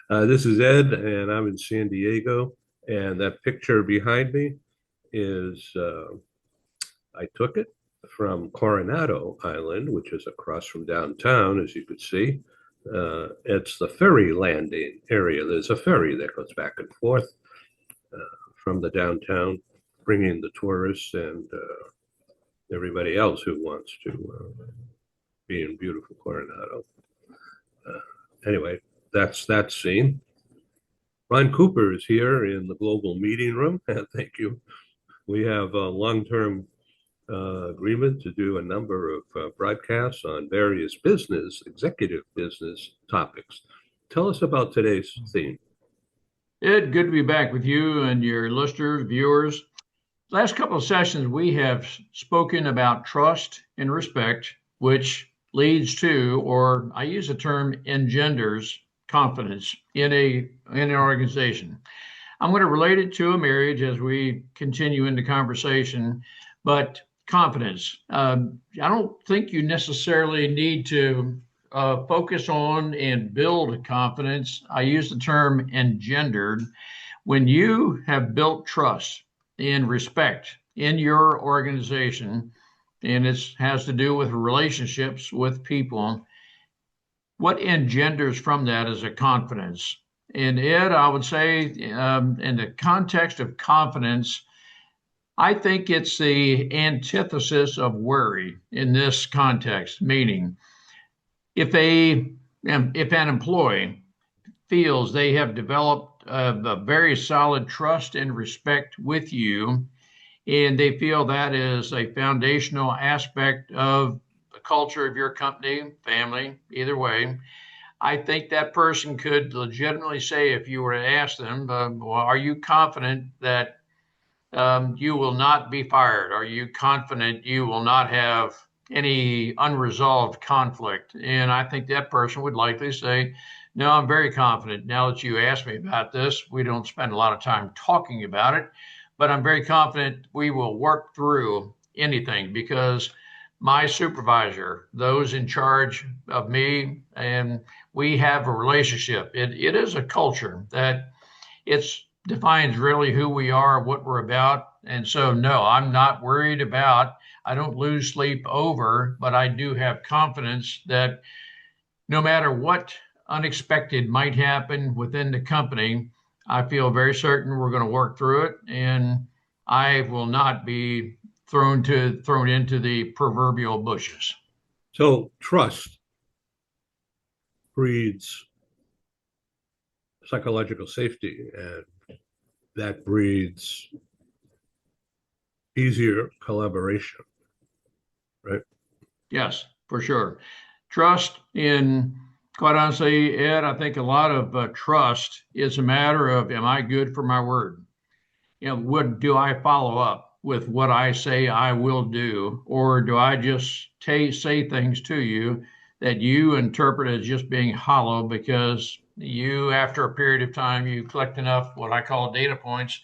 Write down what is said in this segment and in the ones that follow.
This is Ed, and I'm in San Diego. And that picture behind me is I took it from Coronado Island, which is across from downtown, as you could see. It's the ferry landing area. There's a ferry that goes back and forth from the downtown, bringing the tourists and everybody else who wants to be in beautiful Coronado. Anyway, that's that scene. Ron Cooper is here in the global meeting room. Thank you. We have a long-term agreement to do a number of broadcasts on various executive business topics. Tell us about today's theme. Ed, good to be back with you and your listeners, viewers. Last couple of sessions, we have spoken about trust and respect, which leads to, or I use the term engenders confidence in an organization. I'm going to relate it to a marriage as we continue into conversation, but confidence. I don't think you necessarily need to focus on and build confidence. I use the term engendered. When you have built trust and respect in your organization, and it has to do with relationships with people, what engenders from that is a confidence. And Ed, I would say, in the context of confidence, I think it's the antithesis of worry in this context, meaning if an employee feels they have developed a very solid trust and respect with you, and they feel that is a foundational aspect of the culture of your company, family, either way, I think that person could legitimately say, if you were to ask them, well, are you confident that you will not be fired? Are you confident you will not have any unresolved conflict? And I think that person would likely say, no, I'm very confident. Now that you asked me about this, we don't spend a lot of time talking about it, but I'm very confident we will work through anything because my supervisor, those in charge of me, and we have a relationship. It is a culture that it's defines really who we are, what we're about. And so, no, I'm not worried about, I don't lose sleep over, but I do have confidence that no matter what unexpected might happen within the company, I feel very certain we're going to work through it. And I will not be thrown into the proverbial bushes. So, trust breeds psychological safety, and that breeds easier collaboration, right? Yes, for sure. Trust in, quite honestly, Ed, I think a lot of trust is a matter of, am I good for my word? What do I follow up with what I say I will do? Or do I just say things to you that you interpret as just being hollow because you, after a period of time, you collect enough what I call data points.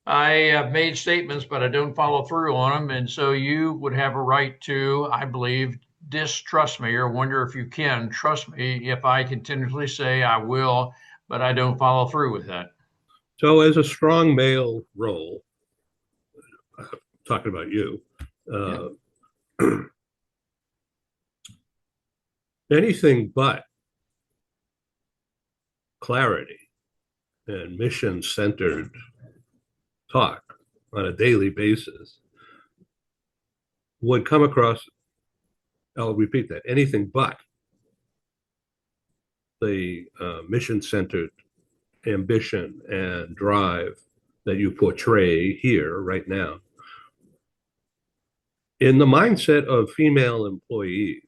I have made statements, but I don't follow through on them. And so you would have a right to, I believe, distrust me or wonder if you can trust me if I continuously say I will, but I don't follow through with that. So, as a strong male role, talking about you, Yeah. uh, anything but clarity and mission centered talk on a daily basis would come across, I'll repeat that, anything but the mission centered ambition and drive that you portray here right now. In the mindset of female employees,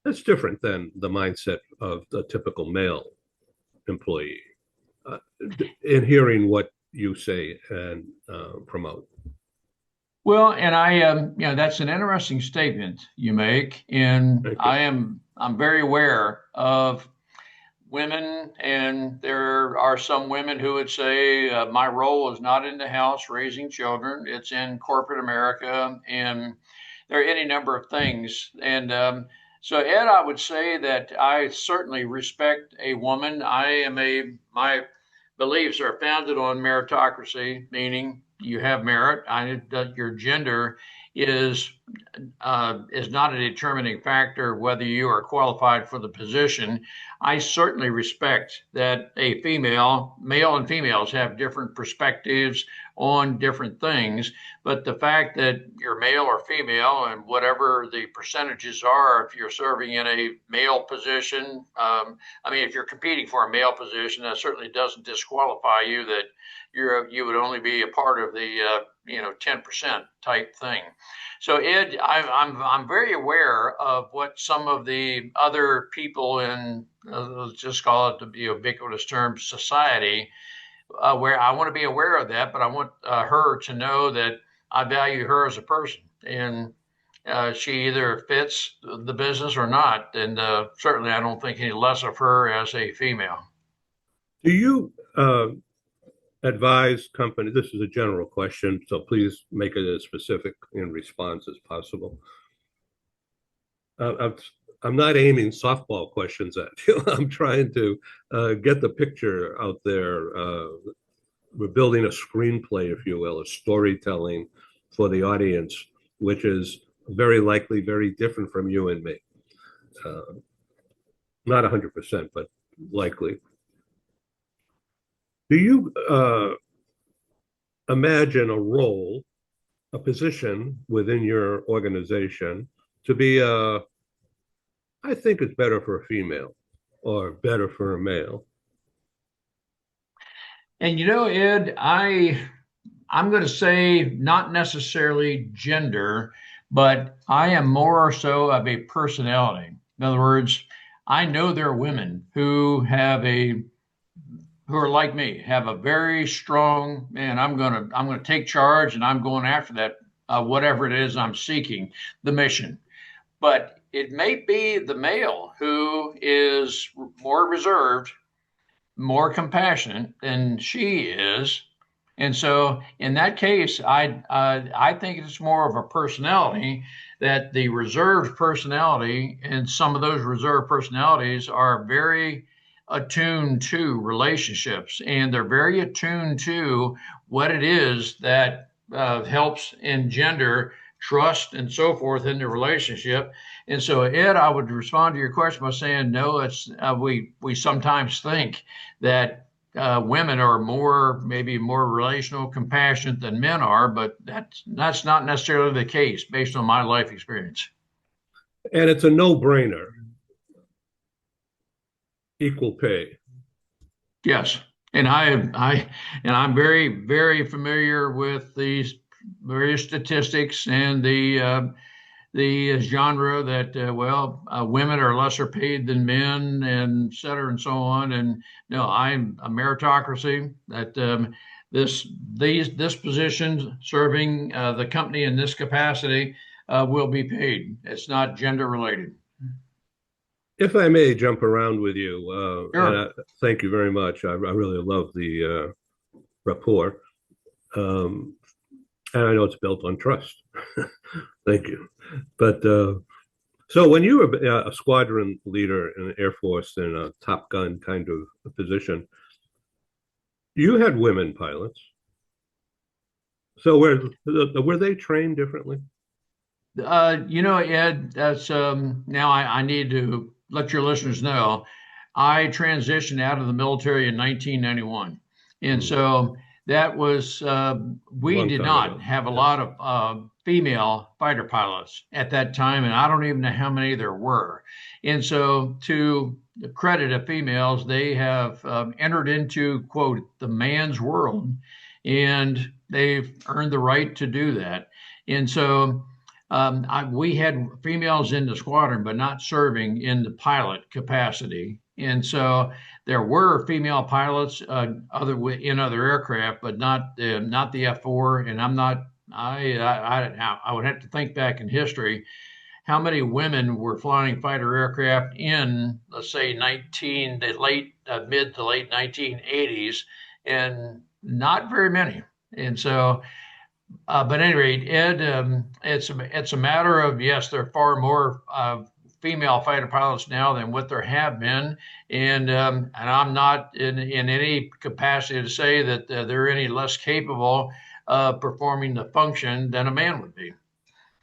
that's different than the mindset of the typical male employee. Uh, in hearing what you say and promote. Well, and that's an interesting statement you make, and Thank you. I'm very aware of women, and there are some women who would say my role is not in the house raising children; it's in corporate America, and there are any number of things. And So, Ed, I would say that I certainly respect a woman. My beliefs are founded on meritocracy, meaning you have merit. That your gender is is not a determining factor whether you are qualified for the position. I certainly respect that male and females have different perspectives on different things, but the fact that you're male or female and whatever the percentages are, if you're serving in a male position, if you're competing for a male position, that certainly doesn't disqualify you that you would only be a part of the 10% type thing. So Ed, I'm very aware of what some of the other people in let's just call it the ubiquitous term society, where I want to be aware of that, but I want her to know that I value her as a person, and she either fits the business or not, and certainly I don't think any less of her as a female. Do you advise companies? This is a general question, so please make it as specific in response as possible. I'm not aiming softball questions at you. I'm trying to get the picture out there. We're building a screenplay, if you will, a storytelling for the audience, which is very likely very different from you and me. Not 100%, but likely. Do you imagine a role, a position within your organization to be I think it's better for a female or better for a male? And Ed, I'm going to say not necessarily gender, but I am more so of a personality. In other words, I know there are women who are like me, have a very strong, man, I'm gonna take charge and I'm going after that, whatever it is I'm seeking, the mission. But it may be the male who is more reserved, more compassionate than she is. And so in that case, I think it's more of a personality, that the reserved personality, and some of those reserved personalities are very attuned to relationships, and they're very attuned to what it is that helps engender trust and so forth in the relationship. And so, Ed, I would respond to your question by saying, no, it's we sometimes think that women are maybe more relational, compassionate than men are, but that's not necessarily the case based on my life experience. And it's a no-brainer. Equal pay. Yes, and I'm very, very familiar with these various statistics and the genre that women are lesser paid than men, and et cetera, and so on. And no, I'm a meritocracy that this position serving the company in this capacity will be paid. It's not gender related. If I may jump around with you, Sure. thank you very much. I really love the rapport. And I know it's built on trust. Thank you. But so when you were a squadron leader in the Air Force in a Top Gun kind of position, you had women pilots. So were they trained differently? Ed, that's now I need to let your listeners know I transitioned out of the military in 1991. And so that was, we Long did time not ago. have a Yeah. lot of female fighter pilots at that time, and I don't even know how many there were. And so, to the credit of females, they have entered into, quote, the man's world, and they've earned the right to do that. And so, we had females in the squadron, but not serving in the pilot capacity. And so there were female pilots in other aircraft, but not the F4. And I'm not. I would have to think back in history how many women were flying fighter aircraft in, let's say, mid to late 1980s, and not very many. And so but at any rate, Ed, it's a matter of, yes, there are far more female fighter pilots now than what there have been, and I'm not in any capacity to say that they're any less capable of performing the function than a man would be.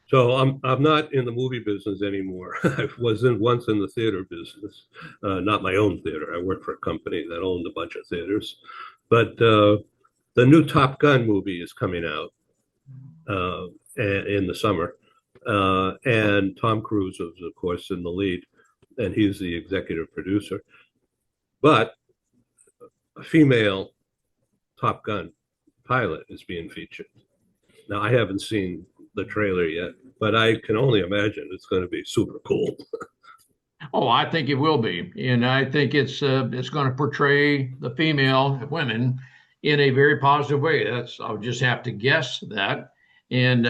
So I'm not in the movie business anymore. I was once in the theater business, not my own theater. I worked for a company that owned a bunch of theaters. But the new Top Gun movie is coming out uh, in the summer, and Tom Cruise is, of course, in the lead, and he's the executive producer. But a female Top Gun pilot is being featured. Now, I haven't seen the trailer yet, but I can only imagine it's going to be super cool. Oh, I think it will be, and I think it's going to portray the female women in a very positive way. That's I'll just have to guess that. And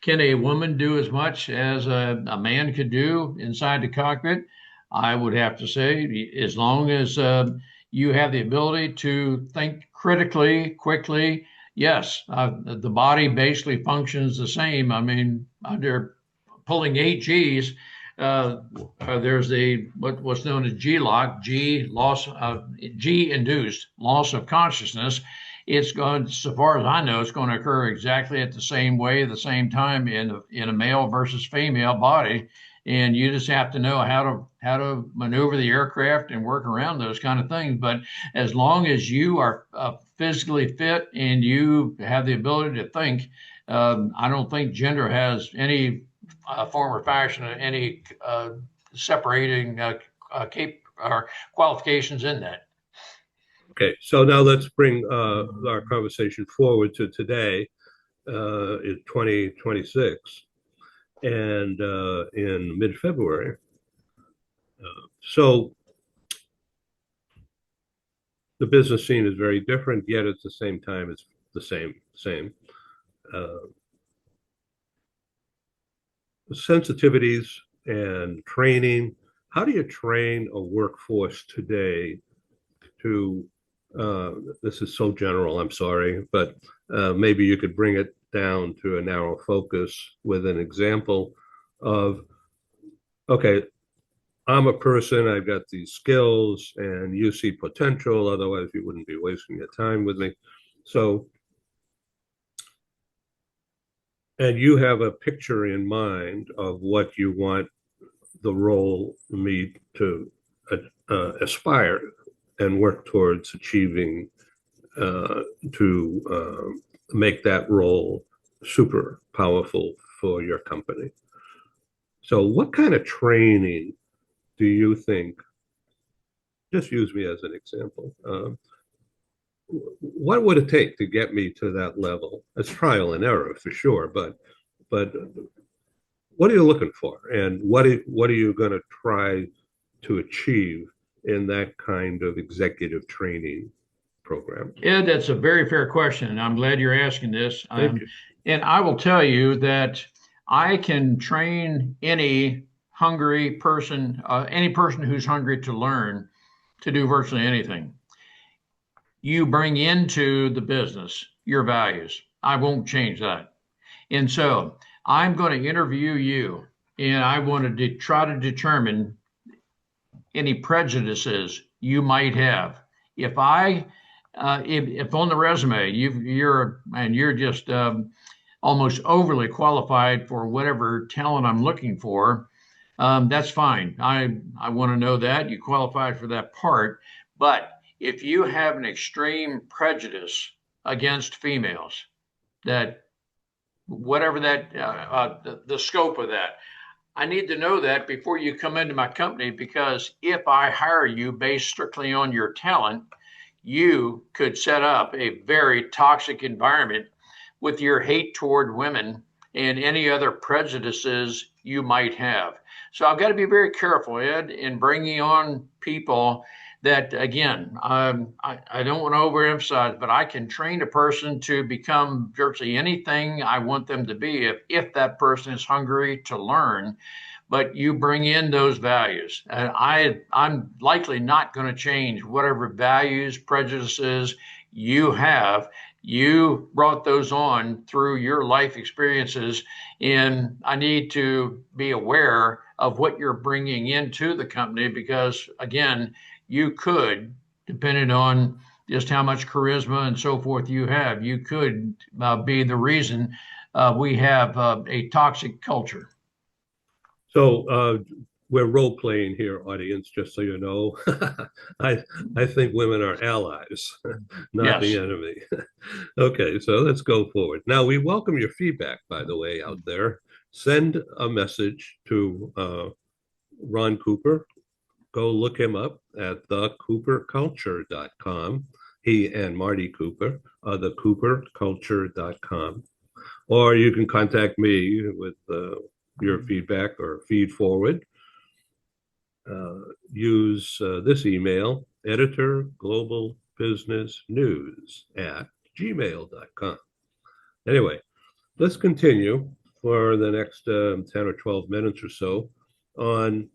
can a woman do as much as a man could do inside the cockpit? I would have to say, as long as you have the ability to think critically, quickly, yes, the body basically functions the same. I mean, under pulling 8 Gs, there's what's known as G lock, G induced loss of consciousness. It's going, so far as I know, it's going to occur exactly at the same way, at the same time in a male versus female body, and you just have to know how to maneuver the aircraft and work around those kind of things. But as long as you are physically fit and you have the ability to think, I don't think gender has any form or fashion of any separating or qualifications in that. Okay, so now let's bring our conversation forward to today in 2026 and in mid-February. So the business scene is very different, yet at the same time it's the same. Sensitivities and training. How do you train a workforce today to this is so general, I'm sorry, but maybe you could bring it down to a narrow focus with an example of, okay, I'm a person, I've got these skills, and you see potential, otherwise you wouldn't be wasting your time with me. So, and you have a picture in mind of what you want the role me to aspire and work towards achieving to make that role super powerful for your company. So what kind of training do you think, just use me as an example, what would it take to get me to that level? It's trial and error for sure, but what are you looking for? And what are you going to try to achieve in that kind of executive training program? Ed, that's a very fair question, and I'm glad you're asking this. Thank you. And I will tell you that I can train any hungry person, any person who's hungry to learn, to do virtually anything. You bring into the business your values. I won't change that. And so I'm going to interview you, and I want to try to determine any prejudices you might have. If on the resume you're just almost overly qualified for whatever talent I'm looking for, that's fine. I want to know that you qualified for that part. But if you have an extreme prejudice against females, that whatever that the scope of that, I need to know that before you come into my company, because if I hire you based strictly on your talent, you could set up a very toxic environment with your hate toward women and any other prejudices you might have. So I've got to be very careful, Ed, in bringing on people that, again, I don't want to overemphasize, but I can train a person to become virtually anything I want them to be if that person is hungry to learn. But you bring in those values. And I'm likely not going to change whatever values, prejudices you have. You brought those on through your life experiences, and I need to be aware of what you're bringing into the company, because again, you could, depending on just how much charisma and so forth you have, you could be the reason we have a toxic culture. So we're role playing here, audience, just so you know. I think women are allies, not the Yes. enemy. Okay, so let's go forward. Now, we welcome your feedback, by the way, out there. Send a message to Ron Cooper. Go look him up at thecooperculture.com. He and Marty Cooper, thecooperculture.com. Or you can contact me with your feedback or feed forward. Use this email, editorglobalbusinessnews@gmail.com. Anyway, let's continue for the next 10 or 12 minutes or so on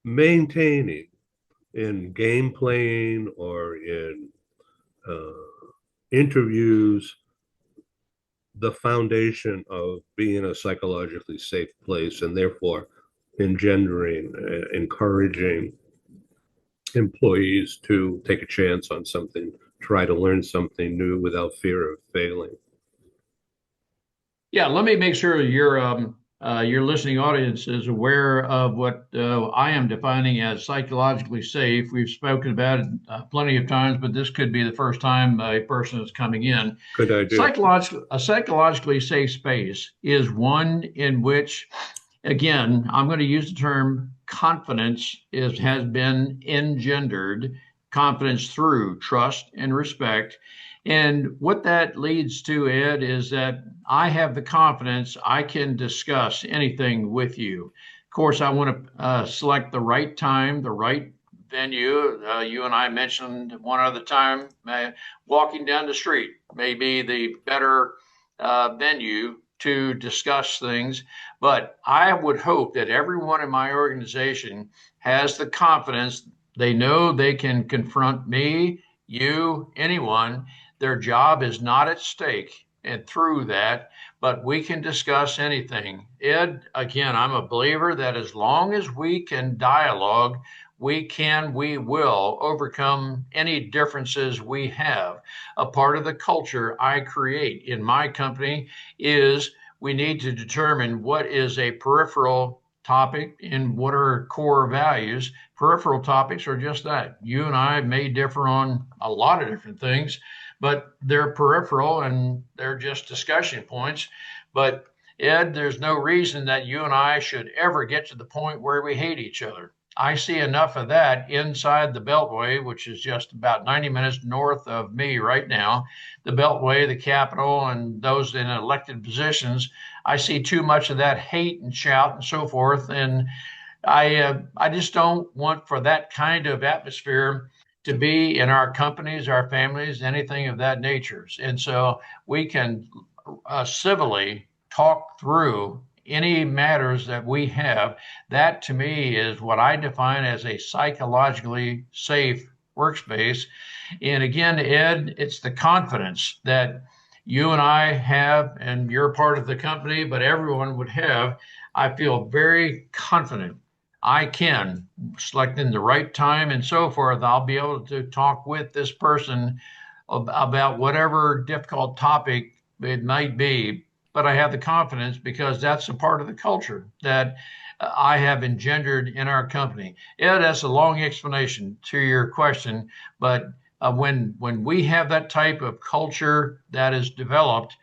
maintaining in game playing or in interviews the foundation of being a psychologically safe place, and therefore engendering, encouraging employees to take a chance on something, try to learn something new without fear of failing. Yeah, let me make sure your listening audience is aware of what I am defining as psychologically safe. We've spoken about it plenty of times, but this could be the first time a person is coming in. Good idea. A psychologically safe space is one in which, again, I'm going to use the term confidence has been engendered, confidence through trust and respect. And what that leads to, Ed, is that I have the confidence I can discuss anything with you. Of course, I want to select the right time, the right venue. You and I mentioned one other time, walking down the street may be the better venue to discuss things. But I would hope that everyone in my organization has the confidence. They know they can confront me, you, anyone. Their job is not at stake. And through that, but we can discuss anything. Ed, again, I'm a believer that as long as we can dialogue, we will overcome any differences we have. A part of the culture I create in my company is we need to determine what is a peripheral topic and what are core values. Peripheral topics are just that. You and I may differ on a lot of different things, but they're peripheral and they're just discussion points. But Ed, there's no reason that you and I should ever get to the point where we hate each other. I see enough of that inside the Beltway, which is just about 90 minutes north of me right now. The Beltway, the Capitol, and those in elected positions. I see too much of that hate and shout and so forth. And I just don't want for that kind of atmosphere to be in our companies, our families, anything of that nature. And so we can civilly talk through any matters that we have. That to me is what I define as a psychologically safe workspace. And again, Ed, it's the confidence that you and I have, and you're part of the company, but everyone would have. I feel very confident I can, select in the right time and so forth, I'll be able to talk with this person about whatever difficult topic it might be. But I have the confidence because that's a part of the culture that I have engendered in our company. Yeah, that's a long explanation to your question, but when we have that type of culture that is developed,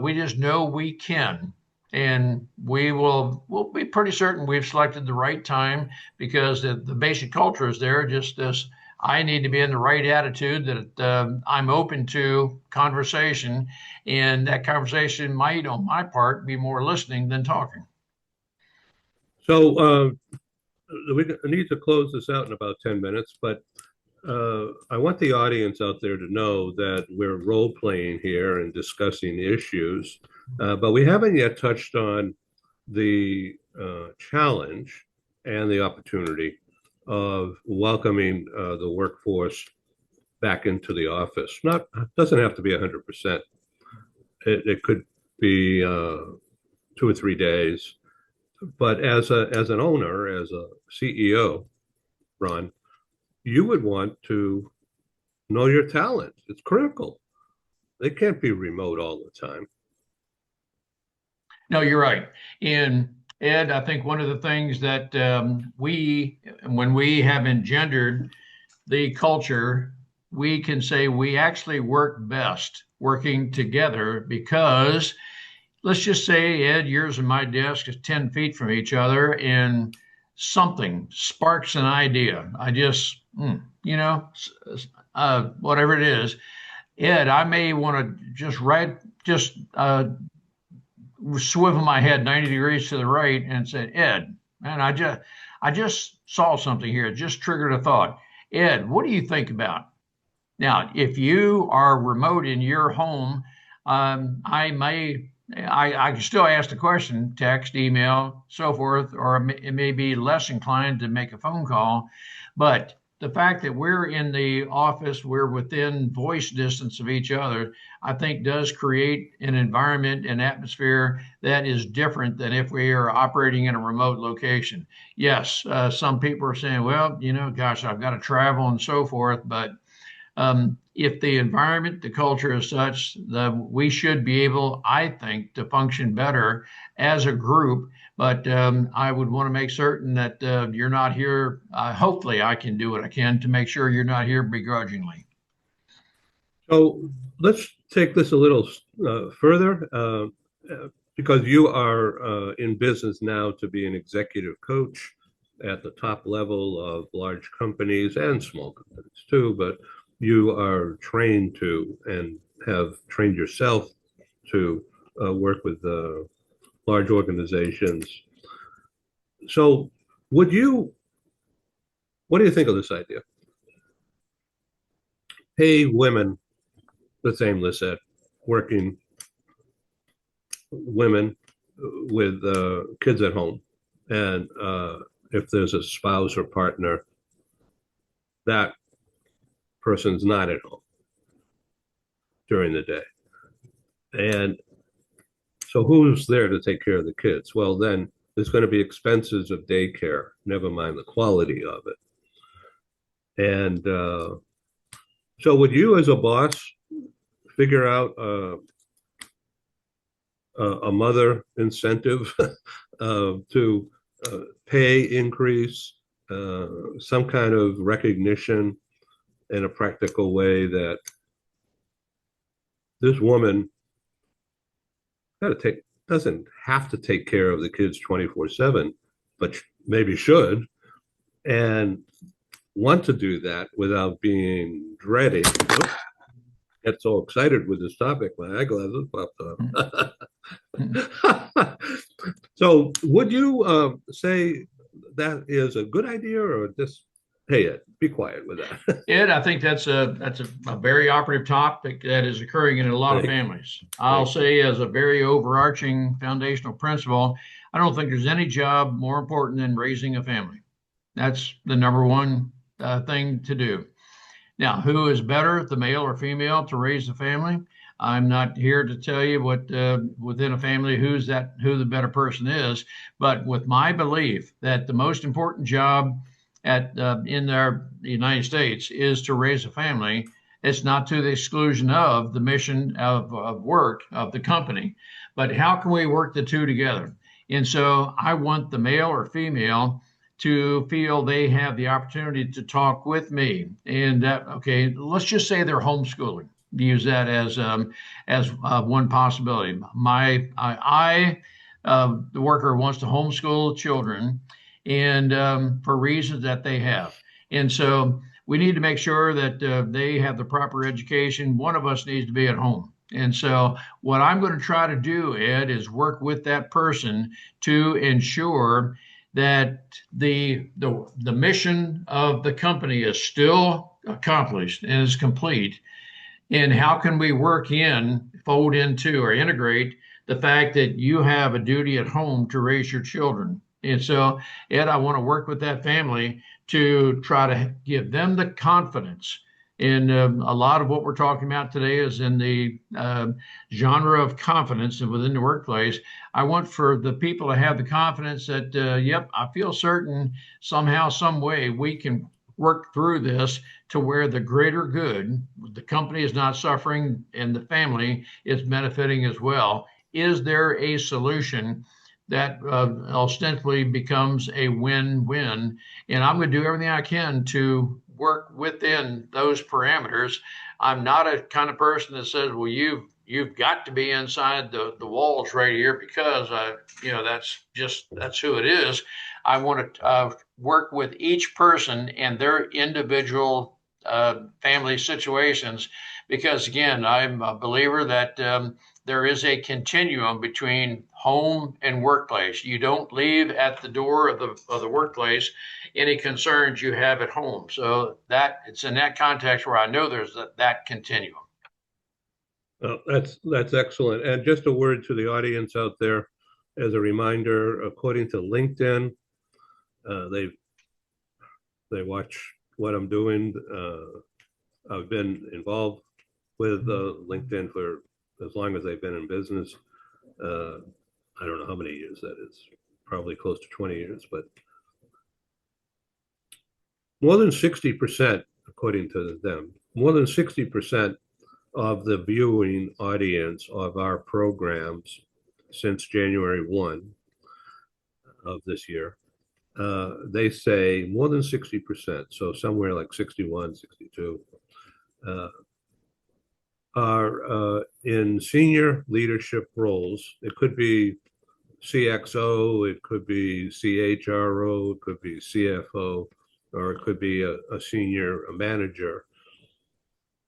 we just know we can. And we'll be pretty certain we've selected the right time because the basic culture is there. Just as I need to be in the right attitude that I'm open to conversation, and that conversation might, on my part, be more listening than talking. So we need to close this out in about 10 minutes, but I want the audience out there to know that we're role playing here and discussing issues, but we haven't yet touched on the challenge and the opportunity of welcoming the workforce back into the office. Not doesn't have to be 100%. It could be 2 or 3 days But as an owner, as a CEO, Ron, you would want to know your talent. It's critical. They can't be remote all the time. No, you're right. And Ed, I think one of the things that when we have engendered the culture, we can say we actually work best working together because let's just say, Ed, yours and my desk is 10 feet from each other and something sparks an idea. I just, whatever it is, Ed, I may want to just swivel my head 90 degrees to the right and said, Ed, man, I just saw something here. It just triggered a thought. Ed, what do you think about? Now, if you are remote in your home, I can still ask the question, text, email, so forth, or it may be less inclined to make a phone call. But the fact that we're in the office, we're within voice distance of each other, I think does create an environment and atmosphere that is different than if we are operating in a remote location. Yes, some people are saying, well, gosh, I've got to travel and so forth, but if the environment, the culture is such that we should be able, I think, to function better as a group. But I would want to make certain that you're not here. Hopefully, I can do what I can to make sure you're not here begrudgingly. So let's take this a little further because you are in business now to be an executive coach at the top level of large companies and small companies too, but you are trained to and have trained yourself to work with large organizations. So what do you think of this idea? Pay women, the same listed, working women with kids at home. And if there's a spouse or partner, that person's not at home during the day. And so who's there to take care of the kids? Well, then there's going to be expenses of daycare, never mind the quality of it. And so would you as a boss figure out a mother incentive to pay increase, some kind of recognition in a practical way that this woman doesn't have to take care of the kids 24/7, but maybe should, and want to do that without being dreading. Oops, get so excited with this topic, my eyeglasses popped off. So, would you say that is a good idea, or just hey, Ed, be quiet with that? Ed, I think that's a very operative topic that is occurring in a lot of families. I'll say as a very overarching foundational principle, I don't think there's any job more important than raising a family. That's the number one thing to do. Now, who is better, the male or female, to raise a family? I'm not here to tell you what within a family who the better person is, but with my belief that the most important job in the United States is to raise a family. It's not to the exclusion of the mission of work of the company, but how can we work the two together? And so I want the male or female to feel they have the opportunity to talk with me. And okay, let's just say they're homeschooling. Use that as one possibility. The worker wants to homeschool children, and for reasons that they have. And so we need to make sure that they have the proper education. One of us needs to be at home. And so what I'm going to try to do, Ed, is work with that person to ensure that the mission of the company is still accomplished and is complete. And how can we fold into or integrate the fact that you have a duty at home to raise your children? And so, Ed, I want to work with that family to try to give them the confidence And a lot of what we're talking about today is in the genre of confidence and within the workplace. I want for the people to have the confidence that, yep, I feel certain somehow, some way we can work through this to where the greater good, the company is not suffering and the family is benefiting as well. Is there a solution that ostensibly becomes a win-win? And I'm going to do everything I can to work within those parameters. I'm not a kind of person that says, well, you've got to be inside the walls right here because that's who it is. I want to work with each person and their individual family situations, because again, I'm a believer that there is a continuum between home and workplace. You don't leave at the door of the workplace any concerns you have at home. So that it's in that context where I know there's that continuum. That's excellent. And just a word to the audience out there, as a reminder, according to LinkedIn, they watch what I'm doing. I've been involved with LinkedIn for as long as they've been in business. I don't know how many years that is, probably close to 20 years, but more than 60%, according to them, more than 60% of the viewing audience of our programs since January 1 of this year, they say more than 60%, so somewhere like 61, 62, are in senior leadership roles. It could be CXO, it could be CHRO, it could be CFO, or it could be a senior manager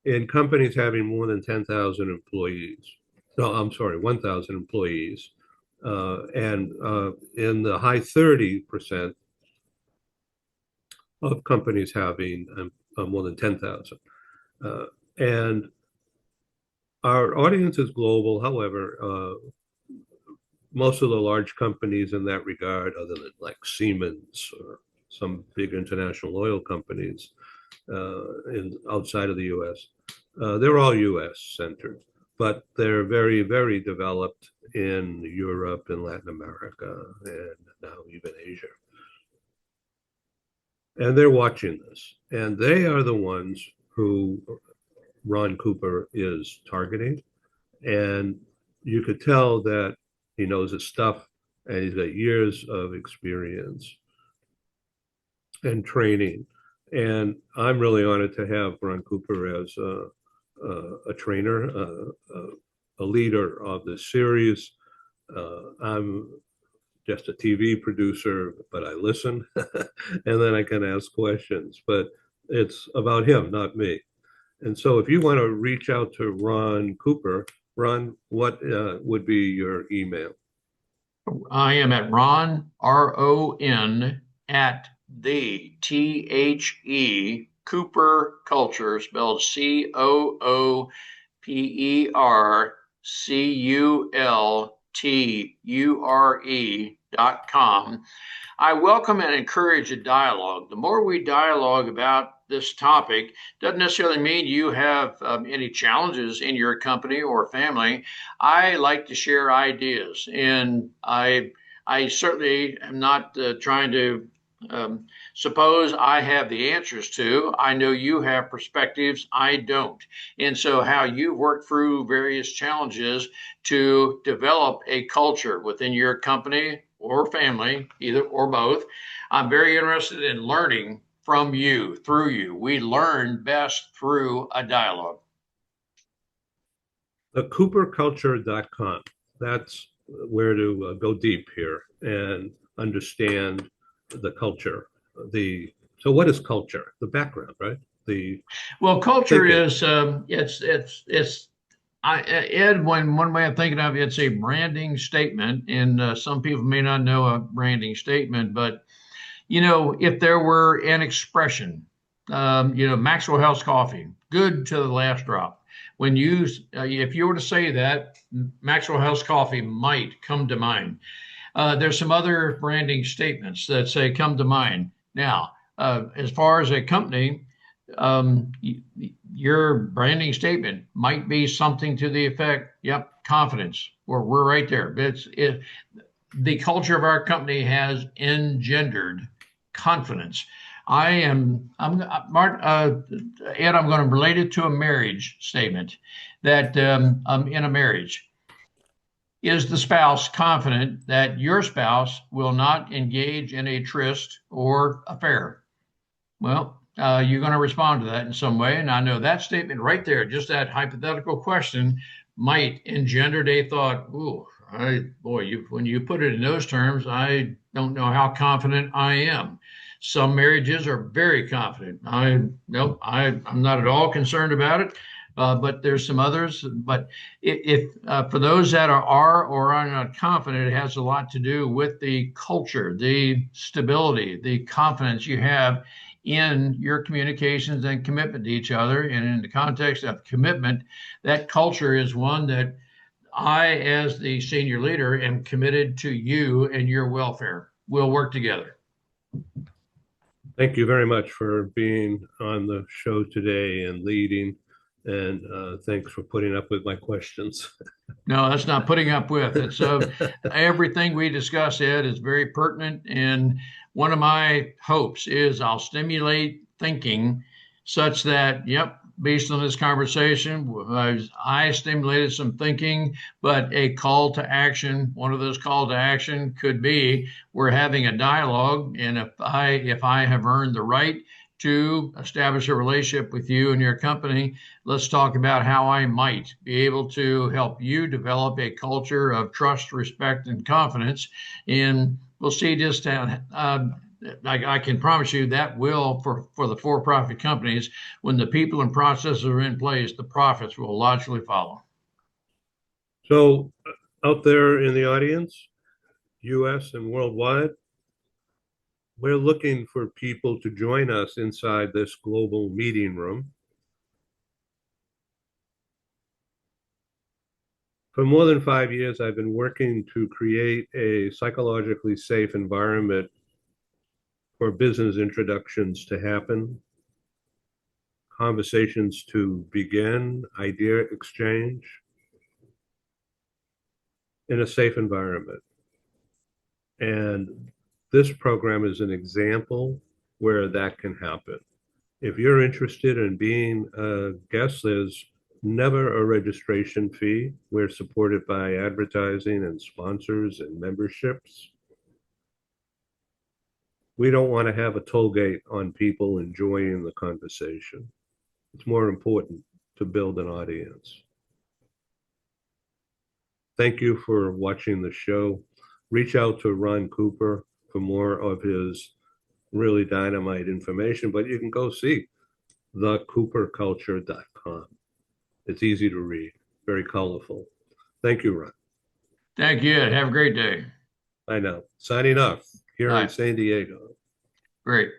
in companies having more than 10,000 employees. No, I'm sorry, 1,000 employees. And in the high 30% of companies having more than 10,000. And our audience is global. However, most of the large companies in that regard, other than like Siemens or some big international oil companies outside of the US, they're all US centered, but they're very, very developed in Europe and Latin America and now even Asia. And they're watching this. And they are the ones who Ron Cooper is targeting. And you could tell that he knows his stuff and he's got years of experience and training. And I'm really honored to have Ron Cooper as a trainer, a leader of this series. I'm just a TV producer, but I listen and then I can ask questions. But it's about him, not me. And so if you want to reach out to Ron Cooper, Ron, what would be your email? I am at Ron, RON, at the Cooper Culture, spelled COOPERCULTURE.com. I welcome and encourage a dialogue. The more we dialogue about this topic, doesn't necessarily mean you have any challenges in your company or family. I like to share ideas, and I certainly am not trying to suppose I have the answers to. I know you have perspectives I don't. And so, how you've worked through various challenges to develop a culture within your company or family, either or both, I'm very interested in learning from you, through you. We learn best through a dialogue. The CooperCulture.com. That's where to go deep here and understand the culture. So what is culture? The background, right? Culture is Ed, one way of thinking of it, it's a branding statement, and some people may not know a branding statement, but if there were an expression, Maxwell House Coffee, good to the last drop. If you were to say that, Maxwell House Coffee might come to mind. There's some other branding statements that say come to mind. Now, as far as a company, your branding statement might be something to the effect, yep, confidence. We're right there. The culture of our company has engendered confidence. Mark, Ed, I'm going to relate it to a marriage statement that I'm in a marriage. Is the spouse confident that your spouse will not engage in a tryst or affair? Well, you're going to respond to that in some way. And I know that statement right there, just that hypothetical question, might engender a thought, ooh, when you put it in those terms, I don't know how confident I am. Some marriages are very confident. Nope, I'm not at all concerned about it. But there's some others. But if for those that are or are not confident, it has a lot to do with the culture, the stability, the confidence you have in your communications and commitment to each other. And in the context of commitment, that culture is one that I, as the senior leader, am committed to you and your welfare. We'll work together. Thank you very much for being on the show today and leading. And thanks for putting up with my questions. No, that's not putting up with. It's everything we discuss, Ed, is very pertinent. And one of my hopes is I'll stimulate thinking such that, yep, based on this conversation, I stimulated some thinking, but a call to action, one of those call to action could be we're having a dialogue. And if I have earned the right to establish a relationship with you and your company, let's talk about how I might be able to help you develop a culture of trust, respect, and confidence. And we'll see just how, I can promise you that will, for the for-profit companies, when the people and processes are in place, the profits will logically follow. So, out there in the audience, US and worldwide, we're looking for people to join us inside this global meeting room. For more than 5 years, I've been working to create a psychologically safe environment for business introductions to happen, conversations to begin, idea exchange in a safe environment. And this program is an example where that can happen. If you're interested in being a guest, there's never a registration fee. We're supported by advertising and sponsors and memberships. We don't want to have a toll gate on people enjoying the conversation. It's more important to build an audience. Thank you for watching the show. Reach out to Ron Cooper for more of his really dynamite information, but you can go see thecooperculture.com. It's easy to read, very colorful. Thank you, Ron. Thank you. Have a great day. I know. Signing off here in San Diego. Great.